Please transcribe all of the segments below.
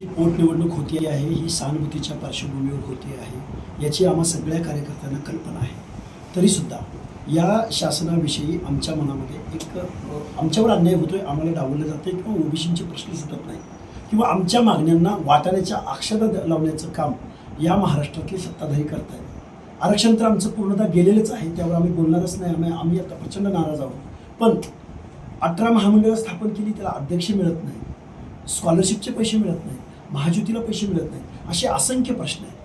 पोटनिवडणूक होती आहे ही सहानुभूतीच्या पार्श्वभूमीवर होती आहे याची आम्हा सगळ्या कार्यकर्त्यांना कल्पना आहे. तरीसुद्धा या शासनाविषयी आमच्या मनामध्ये आमच्यावर अन्याय होतो आहे, आम्हाला डावललं जातं आहे किंवा ओबीसींचे प्रश्न सुटत नाही किंवा आमच्या मागण्यांना वाटाण्याच्या अक्षता लावण्याचं काम या महाराष्ट्रातले सत्ताधारी करत आहेत. आरक्षण तर आमचं पूर्णतः गेलेलंच आहे, त्यावर आम्ही बोलणारच नाही. आम्ही आता प्रचंड नाराज आहोत. पण 18 महामंडळं स्थापन केली, त्याला अध्यक्ष मिळत नाही, स्कॉलरशिपचे पैसे मिळत नाही, महायुतीला पैसे मिळत नाही, असे असंख्य प्रश्न आहेत.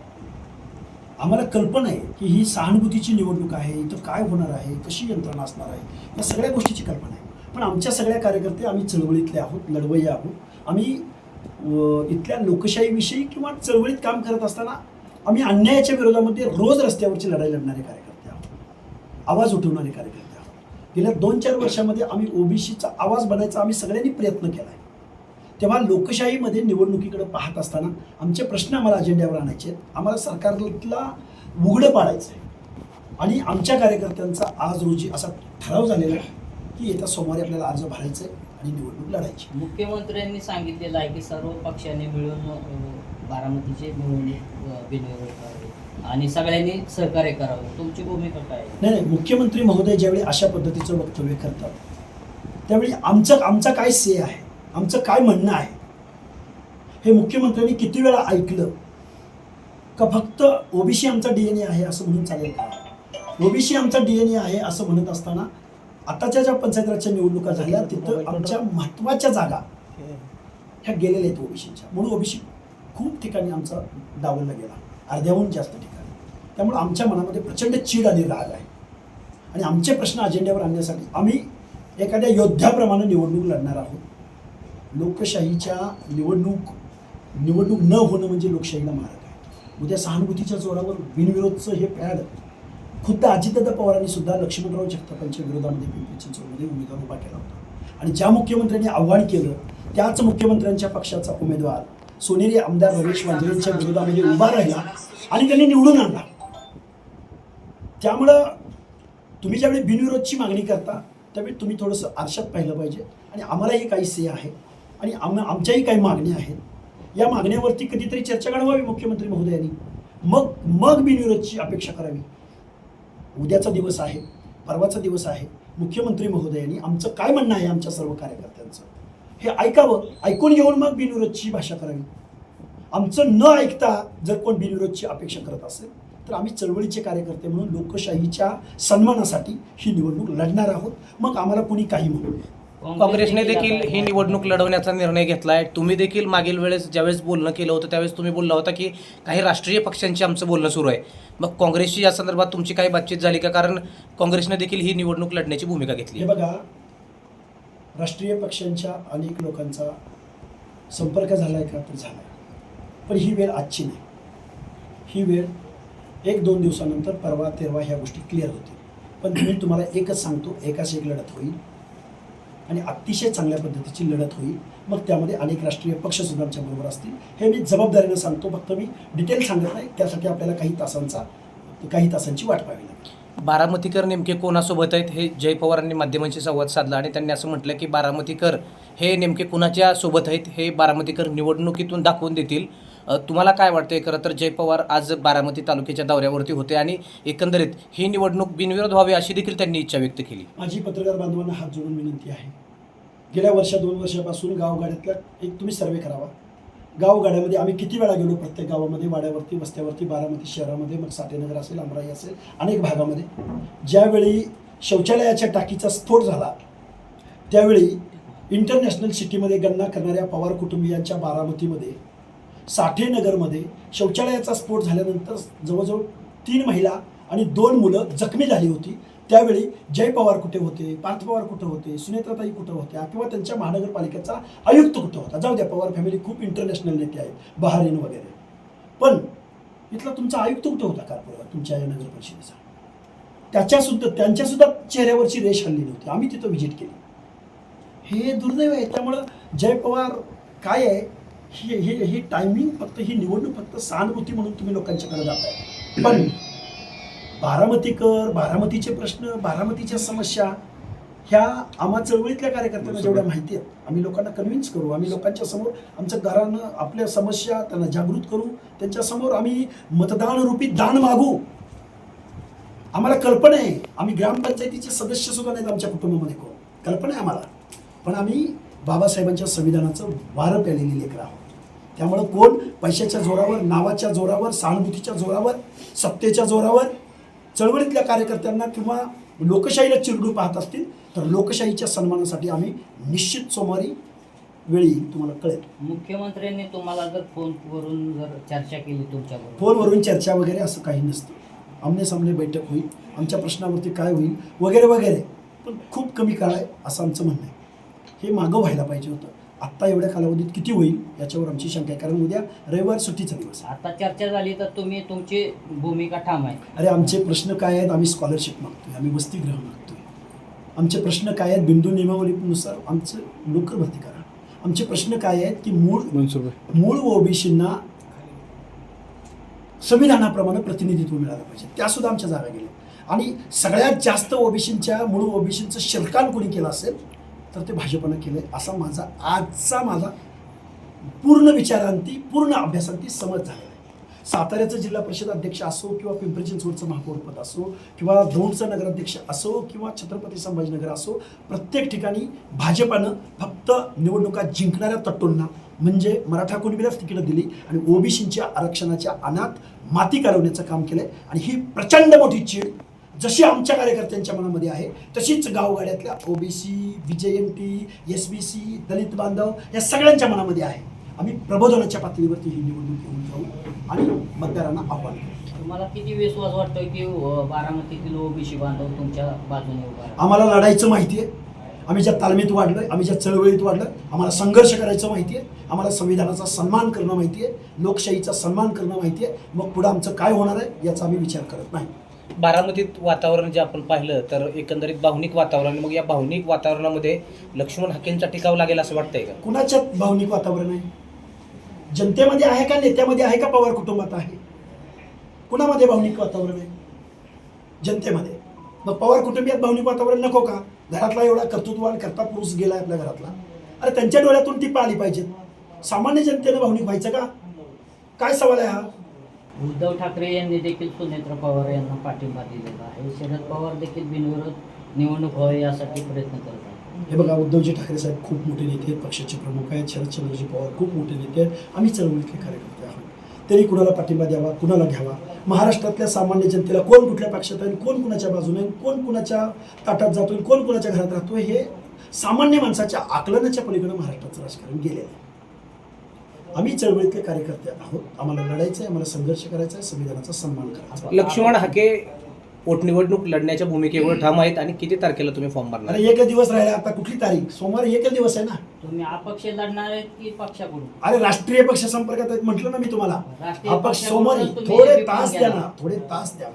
आम्हाला कल्पना आहे की ही सहानुभूतीची निवडणूक आहे, इथं काय होणार आहे, कशी यंत्रणा असणार आहे, या सगळ्या गोष्टीची कल्पना आहे. पण आमच्या सगळ्या कार्यकर्ते आम्ही चळवळीतले आहोत, लढवय्ये आहोत. आम्ही इथल्या लोकशाहीविषयी किंवा चळवळीत काम करत असताना आम्ही अन्यायाच्या विरोधामध्ये रोज रस्त्यावरची लढाई लढणारे कार्यकर्ते आहोत, आवाज उठवणारे कार्यकर्ते आहोत. गेल्या 2-4 वर्षामध्ये आम्ही ओबीसीचा आवाज बनायचा आम्ही सगळ्यांनी प्रयत्न केला आहे. तेव्हा लोकशाहीमध्ये निवडणुकीकडे पाहत असताना आमचे प्रश्न आम्हाला अजेंड्यावर आणायचे आहेत, आम्हाला सरकारला उघडं पाडायचं आहे. आणि आमच्या कार्यकर्त्यांचा आज रोजी असा ठराव झालेला आहे की येत्या सोमवारी आपल्याला अर्ज भरायचा आहे आणि निवडणूक लढायची. मुख्यमंत्र्यांनी सांगितलेलं आहे की सर्व पक्षांनी मिळून बारामतीचे निवडणूक बिनविरोध करावे आणि सगळ्यांनी सहकार्य करावं. तुमची भूमिका काय आहे? नाही, मुख्यमंत्री महोदय ज्यावेळी अशा पद्धतीचं वक्तव्य करतात त्यावेळी आमचा काय से आहे, आमचं काय म्हणणं आहे, हे मुख्यमंत्र्यांनी किती वेळा ऐकलं का? फक्त ओबीसी आमचा DNA आहे असं म्हणून चालेल का? ओबीसी आमचा DNA आहे असं म्हणत असताना आताच्या ज्या पंचायत राजच्या निवडणुका झाल्या तिथं आमच्या महत्त्वाच्या जागा ह्या गेलेल्या आहेत ओबीसीच्या, म्हणून ओबीसी खूप ठिकाणी आमचा डावलला गेला, अर्ध्याहून जास्त ठिकाणी. त्यामुळे आमच्या मनामध्ये प्रचंड चीड आणि राग आहे आणि आमचे प्रश्न अजेंड्यावर आणण्यासाठी आम्ही एखाद्या योद्ध्याप्रमाणे निवडणूक लढणार आहोत. लोकशाहीच्या निवडणूक न होणं म्हणजे लोकशाहीला मारक आहे. उद्या सहानुभूतीच्या जोरावर बिनविरोधचं हे पॅड खुद्द अजितदादा पवारांनी सुद्धा लक्ष्मणराव जगतापांच्या विरोधामध्ये पिंपरी चिंचवडमध्ये उमेदवार उभा केला होता आणि ज्या मुख्यमंत्र्यांनी आव्हान केलं त्याच मुख्यमंत्र्यांच्या पक्षाचा उमेदवार सोनेरी आमदार रमेश वांजळेंच्या विरोधामध्ये उभा राहिला आणि त्यांनी निवडून आणला. त्यामुळं तुम्ही ज्यावेळी बिनविरोधची मागणी करता त्यावेळी तुम्ही थोडंसं आरशात पाहिलं पाहिजे आणि आम्हालाही काही से आहे आणि आमच्याही काही मागण्या आहेत. या मागण्यावरती कधीतरी चर्चा घडवावी मुख्यमंत्री महोदयांनी, मग बिनविरोधची अपेक्षा करावी. उद्याचा दिवस आहे, परवाचा दिवस आहे, मुख्यमंत्री महोदयांनी आमचं काय म्हणणं आहे आमच्या सर्व कार्यकर्त्यांचं हे ऐकावं, ऐकून घेऊन मग बिनविरोधची भाषा करावी. आमचं न ऐकता जर कोण बिनविरोधची अपेक्षा करत असेल तर आम्ही चळवळीचे कार्यकर्ते म्हणून लोकशाहीच्या सन्मानासाठी ही निवडणूक लढणार आहोत. मग आम्हाला कुणी काही म्हणू. काँग्रेसने देखील ही निवडणूक लढवण्याचा निर्णय घेतला आहे. तुम्ही देखील मागील वेळेस ज्यावेळेस बोलणं केलं होतं त्यावेळेस तुम्ही बोलला होता की काही राष्ट्रीय पक्षांची आमचं बोलणं सुरू आहे. मग काँग्रेसची या संदर्भात तुमची काही बातचीत झाली का? कारण काँग्रेसने देखील ही निवडणूक लढण्याची भूमिका घेतली. हे बघा, राष्ट्रीय पक्षांच्या अनेक लोकांचा संपर्क झाला आहे का? तर झाला आहे, पण ही वेळ आजची नाही. ही वेळ 1-2 दिवसानंतर परवा तेरवा ह्या गोष्टी क्लिअर होतील. पण मी तुम्हाला एकच सांगतो, एकाच एक लढत होईल आणि अतिशय चांगल्या पद्धतीची लढत होईल. मग त्यामध्ये अनेक राष्ट्रीय पक्षसुद्धा आमच्या बरोबर असतील, हे मी जबाबदारीनं सांगतो. फक्त मी डिटेल सांगत नाही, त्यासाठी आपल्याला काही तासांची वाट पाहावी लागेल. बारामतीकर नेमके कोणासोबत आहेत हे जय पवारांनी माध्यमांशी संवाद साधला आणि त्यांनी असं म्हटलं की बारामतीकर हे नेमके कुणाच्या सोबत आहेत हे बारामतीकर निवडणुकीतून दाखवून देतील. तुम्हाला काय वाटतंय? खरं तर जय पवार आज बारामती तालुक्याच्या दौऱ्यावरती होते आणि एकंदरीत ही निवडणूक बिनविरोध व्हावी अशी देखील त्यांनी इच्छा व्यक्त केली. माझी पत्रकार बांधवांना हात जोडून विनंती आहे, गेल्या 2 वर्षापासून गावगाड्यातल्या एक तुम्ही सर्वे करावा. गावगाड्यामध्ये आम्ही किती वेळा गेलो, प्रत्येक गावामध्ये, वाड्यावरती, वस्त्यावरती, बारामती शहरामध्ये, मग साठेनगर असेल, अमराई असेल, अनेक भागामध्ये ज्यावेळी शौचालयाच्या टाकीचा स्फोट झाला त्यावेळी इंटरनॅशनल सिटीमध्ये गणना करणाऱ्या पवार कुटुंबियांच्या बारामतीमध्ये साठेनगरमध्ये शौचालयाचा स्फोट झाल्यानंतर जवळजवळ 3 महिला आणि 2 मुलं जखमी झाली होती. त्यावेळी जय पवार कुठे होते, पार्थ पवार कुठे होते, सुनेत्राताई कुठं होत्या किंवा त्यांच्या महानगरपालिकेचा आयुक्त कुठं होता? जाऊ द्या, पवार फॅमिली खूप इंटरनॅशनल नेते आहेत, बहारीन वगैरे, पण इथला तुमचा आयुक्त कुठं होता कार्पोरेट तुमच्या या नगर परिषदेचा? त्यांच्यासुद्धा चेहऱ्यावरची रेष हल्ली नव्हती. आम्ही तिथं व्हिजिट केली. हे दुर्दैव आहे. त्यामुळं जय पवार काय आहे, ही टायमिंग फक्त, ही निवडणूक फक्त सहानुभूती म्हणून तुम्ही लोकांच्याकडे जाताय. पण बारामतीकर, बारामतीचे प्रश्न, बारामतीच्या समस्या ह्या आम्हा चळवळीतल्या कार्यकर्त्यांना जेवढ्या माहिती आहेत आम्ही लोकांना कन्व्हिन्स करू, आम्ही लोकांच्या समोर आमचं घरानं आपल्या समस्या त्यांना जागृत करू, त्यांच्यासमोर आम्ही मतदान रूपी दान मागू. आम्हाला कल्पना आहे, आम्ही ग्रामपंचायतीचे सदस्य सुद्धा नाहीत आमच्या कुटुंबामध्ये कोण, कल्पना आहे आम्हाला, पण आम्ही बाबासाहेबांच्या संविधानाचं वारं प्यालेली लेकरं आहोत. त्यामुळं कोण पैशाच्या जोरावर, नावाच्या जोरावर, सहानुभूतीच्या जोरावर, सत्तेच्या जोरावर चळवळीतल्या कार्यकर्त्यांना किंवा लोकशाहीला चिरडू पाहत असतील तर लोकशाहीच्या सन्मानासाठी आम्ही निश्चित सोमवारी वेळी तुम्हाला कळेल. मुख्यमंत्र्यांनी तुम्हाला जर फोनवरून जर चर्चा केली तुमच्याबरोबर, फोनवरून चर्चा वगैरे असं काही नसतं. आमने-सामने बैठक होईल, आमच्या प्रश्नावरती काय होईल वगैरे वगैरे, पण खूप कमी काळ आहे असं आमचं म्हणणं आहे. हे मागं व्हायला पाहिजे होतं. आत्ता एवढ्या कालावधीत किती होईल याच्यावर आमची शंका आहे, कारण उद्या रविवार सुट्टीचा दिवस आहे. आता चर्चा झाली तर तुम्ही तुमची भूमिका ठाम आहे. अरे आमचे प्रश्न काय आहेत? आम्ही स्कॉलरशिप मागतोय, आम्ही वसतिगृह मागतोय. आमचे प्रश्न काय आहेत? बिंदू नियमावलीनुसार आमचं नोकर भरती करा. आमचे प्रश्न काय आहेत की मूळ ओबीसींना संविधानाप्रमाणे प्रतिनिधित्व मिळालं पाहिजे, त्या सुद्धा आमच्या जागा गेल्या. आणि सगळ्यात जास्त ओबीसींच्या मूळ ओबीसींचं शिरकाण कोणी केलं असेल तर ते भाजपनं केलं आहे, असा माझा पूर्ण विचारांती, पूर्ण अभ्यासांती समज झालेला आहे. साताऱ्याचं जिल्हा परिषद अध्यक्ष असो किंवा पिंपरी चिंचवडचं महापौरपद असो किंवा दौंडचं नगराध्यक्ष असो किंवा छत्रपती संभाजीनगर असो, प्रत्येक ठिकाणी भाजपानं फक्त निवडणुका जिंकणाऱ्या तट्टूंना म्हणजे मराठा कुणबीलाच तिकीटं दिली आणि ओबीसींच्या आरक्षणाच्या अनात माती काढवण्याचं काम केलं आहे. आणि ही प्रचंड मोठी चीड जशी आमच्या कार्यकर्त्यांच्या मनामध्ये आहे तशीच गावगाड्यातल्या ओबीसी, VJMT, SBC, दलित बांधव या सगळ्यांच्या मनामध्ये आहे. आम्ही प्रबोधनाच्या पातळीवरती ही निवडणूक घेऊन जाऊ आणि मतदारांना आव्हान करू. तुम्हाला किती विश्वास वाटतोय की बारामतीतील ओबीसी बांधव तुमच्या बाजूने उभा राहतील? आम्हाला लढायचं माहिती आहे, आम्ही ज्या तालमीत वाढलोय, आम्ही ज्या चळवळीत वाढलोय, आम्हाला संघर्ष करायचं माहिती आहे, आम्हाला संविधानाचा सन्मान करणं माहिती आहे, लोकशाहीचा सन्मान करणं माहिती आहे. मग पुढं आमचं काय होणार आहे याचा आम्ही विचार करत नाही. बारामतीत वातावरण जे आपण पाहिलं तर एकंदरीत भावनिक वातावरण, मग या भावनिक वातावरणामध्ये लक्ष्मण हाकेंचा टिकाव लागेल असं वाटतंय का? कुणाच्यात भावनिक वातावरण आहे? जनतेमध्ये आहे का, नेत्यामध्ये आहे का, पवार कुटुंबात आहे? कुणामध्ये भावनिक वातावरण आहे? जनतेमध्ये. मग पवार कुटुंबियात भावनिक वातावरण नको का? घरातला एवढा कर्तृत्ववान करता पुरुष गेलाय आपल्या घरातला, अरे त्यांच्या डोळ्यातून टिपा आली पाहिजेत. सामान्य जनतेनं भावनिक व्हायचं का? काय सवाल आहे हा? उद्धव ठाकरे यांनी देखील सुनेत्र पवार यांना पाठिंबा दिलेला आहे. शरद पवार देखील बिनविरोध निवडणूक व्हावी यासाठी प्रयत्न करत आहेत. हे बघा, उद्धवजी ठाकरे साहेब खूप मोठे नेते आहेत, पक्षाचे प्रमुख आहेत. शरदचंद्रजी पवार खूप मोठे नेते आहेत. आम्ही चळवळीतले कार्यकर्ते आहोत. त्यांनी कुणाला पाठिंबा द्यावा, कुणाला घ्यावा, महाराष्ट्रातल्या सामान्य जनतेला कोण कुठल्या पक्षात आहे, कोण कुणाच्या बाजूने, कोण कुणाच्या ताटात जातोय, कोण कुणाच्या घरात राहतोय, हे सामान्य माणसाच्या आकलनाच्या पलीकडे महाराष्ट्राचं राजकारण गेलेलं आहे. आम्ही चळवळीतले कार्यकर्ते आहोत. आम्हाला लढायचं आहे, आम्हाला संघर्ष करायचा आहे, संविधानाचा सन्मान करायचा आहे. लक्ष्मण हाके पोटनिवडणूक लढण्याच्या भूमिकेवर ठाम आहेत आणि किती तारखेला तुम्ही फॉर्म भरणार? अरे एकच दिवस राहिला, आता कुठली तारीख? सोमवारी एकच दिवस आहे ना. तुम्ही अपक्ष लढणार आहेत की पक्षाकडून? अरे राष्ट्रीय पक्ष संपर्कात आहेत म्हटलं ना मी तुम्हाला. राष्ट्रीय अपक्ष पक्षाकडून सोमवारी तुम्ही थोडे विपुल तास घ्या. द्या ना, थोडे तास द्या.